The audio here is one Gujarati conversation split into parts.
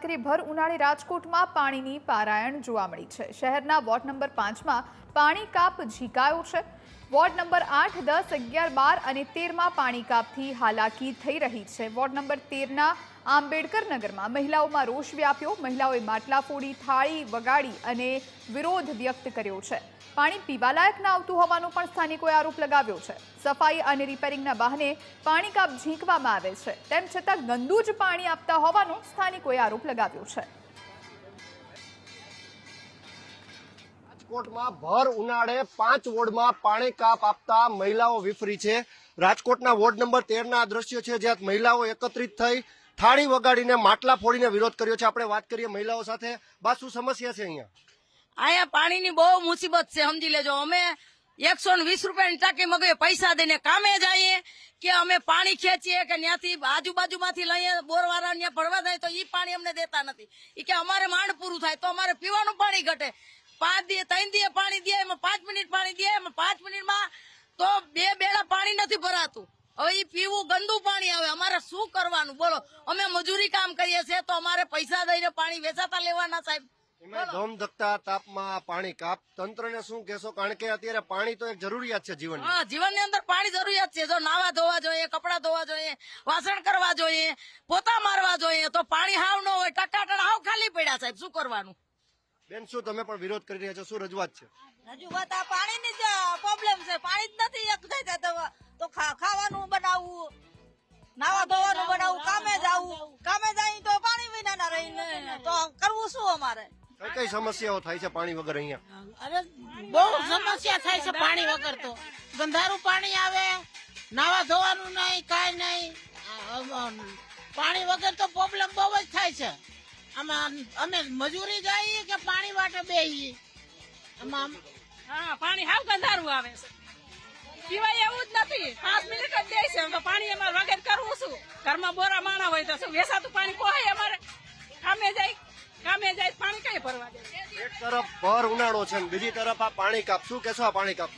કરીએ ભર ઉનાળે રાજકોટમાં પાણીની પારાયણ જોવા મળી છે। શહેરના વોર્ડ નંબર 5માં પાણી કાપ ઝીકાયો છે। વોર્ડ નંબર 8, 10, 11, 12 અને 13માં પાણી કાપથી હાલાકી થઈ રહી છે। વોર્ડ નંબર 13ના આંબેડકર નગરમાં મહિલાઓમાં રોષ વ્યાપ્યો। મહિલાઓએ માટલા ફોડી, થાળી વગાડી અને વિરોધ વ્યક્ત કર્યો છે। પાણી પીવાલાયક ન આવતું હોવાનો પણ સ્થાનિકોએ આરોપ લગાવ્યો છે। સફાઈ અને રિપેરિંગના બહાને પાણી કાપ ઝીંકવામાં આવે છે, તેમ છતાં ગંદુ જ પાણી આપતા હોવાનો સ્થાનિકોએ આરોપ લગાવ્યો છે। રાજકોટમાં ભર ઉનાળે 5 વોર્ડમાં પાણી કાપ આપતા મહિલાઓ વિફરી છે। રાજકોટના વોર્ડ નંબર 13ના આ દ્રશ્યો છે, જ્યાં મહિલાઓ એકત્રિત થઈ થાળી વગાડીને માટલા ફોડીને વિરોધ કર્યો છે। આપણે વાત કરીએ મહિલાઓ સાથે। બા, શું સમસ્યા છે અહીંયા પાણીની બહુ મુસીબત છે, સમજી લેજો। અમે 120 રૂપિયાની ટાંકી મગાવીએ, પૈસા દઈને કામે જઈએ કે અમે પાણી ખેંચીએ કે ત્યાંથી આજુબાજુમાંથી લઈએ, બોરવાળા ત્યાં ભરવા જાય તો ઈ પાણી અમને દેતા નથી। ઈ કે અમારે માંડ પૂરું થાય તો અમારે પીવાનું પાણી ઘટે। 5 દિવસ 3 દિવસ પાણી દે, એમાં 5 મિનિટ પાણી દે, એમાં 5 મિનિટમાં તો 2 બેડા પાણી નથી ભરાતું। હવે ઈ પીવું ગંદુ પાણી આવે, અમારે શું કરવાનું બોલો? અમે મજૂરી કામ કરીએ છીએ તો અમારે પૈસા દઈને પાણી વેચાતા લેવાના સાહેબ। ધમધકતા તાપમાં પાણી કાપ, તંત્રને શું કહેશો? કારણ કે અત્યારે પાણી તો એક જરૂરિયાત છે જીવનની। હા, જીવનની અંદર પાણી જરૂરિયાત છે। જો નાવા ધોવા જોઈએ, કપડા ધોવા જોઈએ, વાસણ કરવા જોઈએ, પોતા મારવા જોઈએ, તો પાણી હાવ ન હોય, ટકાટણ હાવ ખાલી પડ્યા સાહેબ, શું કરવાનું? બેન, શું તમે પણ વિરોધ કરી રહ્યા છો? શું રજૂઆત છે? રજૂઆત આ પાણીની જ પ્રોબ્લેમ છે। પાણી જ નથી, એક થાય તો ખાવાનું બનાવવું, નાવા ધોવાનું બનાવવું, કામે જવું, કામે જાય તો પાણી વિના રહીને તો કરવું શું અમારે? કઈ સમસ્યાઓ થાય છે પાણી વગર અહીંયા? અરે બહુ સમસ્યા થાય છે પાણી વગર। તો ગંધારું પાણી આવે, નાવા ધોવાનું નહીં, કાંઈ નહીં। પાણી વગર તો પ્રોબ્લેમ બહુ જ થાય છે। આમાં અમે મજૂરી જઈએ કે પાણી માટે બેહીએ, હા, પાણી હાવ ગંધારું આવે છે, પીવાય એવું જ નથી। 5 મિનિટ જ દે છે તો પાણી અમારે વગર કરવું શું? ઘરમાં બોરા માણા હોય તો શું વેસાતું પાણી કોહાય? અમારે કામે જાય પાણી કઈ ભરવા દે? એક તરફ ભર ઉનાળો છે, બીજી તરફ આ પાણી કાપ, શું કહેશો આ પાણી કાપ?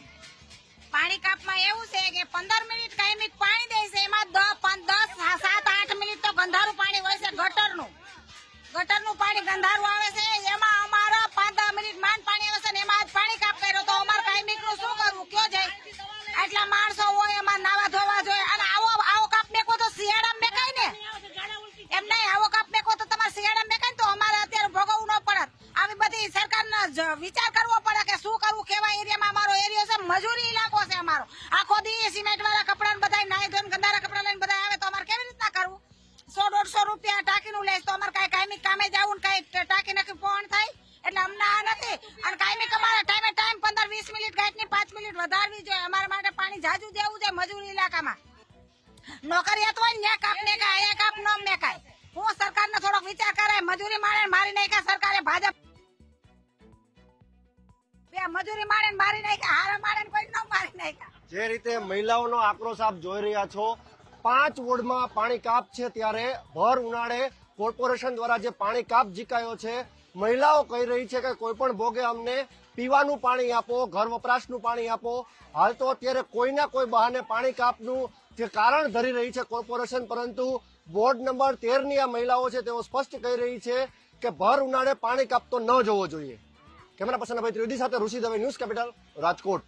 પાણી કાપમાં એવું છે કે 15 મિનિટ કાયમી પાણી દે છે, એમાં 10, 7-8 મિનિટ તો ગંધારું પાણી હોય છે। ગટરનું પાણી ગંધારું આવે છે, એમાં અમારા 5-10 મિનિટ માંડ પાણી આવે છે ને એમાં પાણી કાપ કર્યો તો અમારે કાયમી નું શું કરવું? કયો જાય? આટલા માણસો હોય, એમાં નાવા ધોવા જોઈએ, અને આવો કાપ મેકો તો શિયાળામાં મેકાય ને? એમ નહીં, આવો કાપ મેકો તો તમારે શિયાળામાં મેકાય ને તો અમારે અત્યારે ભોગવવું ન પડે। આવી બધી સરકારના વિચાર કરવો પડે કે શું કરવું, કેવા એરિયામાં અમારો એરિયો છે, મજૂરી ઇલાકો છે અમારો। આખો દી સિમેન્ટ વાળા કપડા બધા નાઈ ધોઈને ગંદારા કપડા લઈને બધા આવે તો અમારે કેવી રીતના કરવું? 100-150 રૂપિયા ટાંકીનું લે તો અમારે કઈ કાયમી કામે જવું ને કઈ ટાંકી નાખી ફોન થાય, એટલે અમને આ નથી। અને કાયમી અમારે ટાઈમ 15-20 મિનિટ ગાંઠની 5 મિનિટ વધારવી જોઈએ। અમારા માટે પાણી જાજુ દેવું છે મજૂરી ઇલાકામાં। નોકરિયાત હોય ને કાપ મેકાય, અહીંયા કાપ ન મેકાય। હું સરકારને થોડોક વિચાર કરે, મજૂરી માણે મારી નાખ્યા સરકારે, ભાજપ મજૂરી માણે મારી નાખ્યા, હારા માણે કોઈ ન મારી નાખ્યા। જે રીતે મહિલાઓનો આક્રોશ આપ જોઈ રહ્યા છો, 5 વોર્ડમાં પાણી કાપ છે, ત્યારે ભર ઉનાળે કોર્પોરેશન દ્વારા જે પાણી કાપ ઝીકાયો છે, મહિલાઓ કહી રહી છે કે કોઈ પણ ભોગે અમને પીવાનું પાણી આપો, ઘર વપરાશનું પાણી આપો। હાલ તો અત્યારે કોઈના કોઈ બહાને પાણી કાપનું જે કારણ ધરી રહી છે કોર્પોરેશન, પરંતુ વોર્ડ નંબર 13ની આ મહિલાઓ છે તેઓ સ્પષ્ટ કહી રહી છે કે ભર ઉનાળે પાણી કાપ તો ન જોવો જોઈએ। કેમેરા પર્સન ભાઈ ત્રિવેદી સાથે ઋષિ દવે, ન્યૂઝ કેપિટલ, રાજકોટ।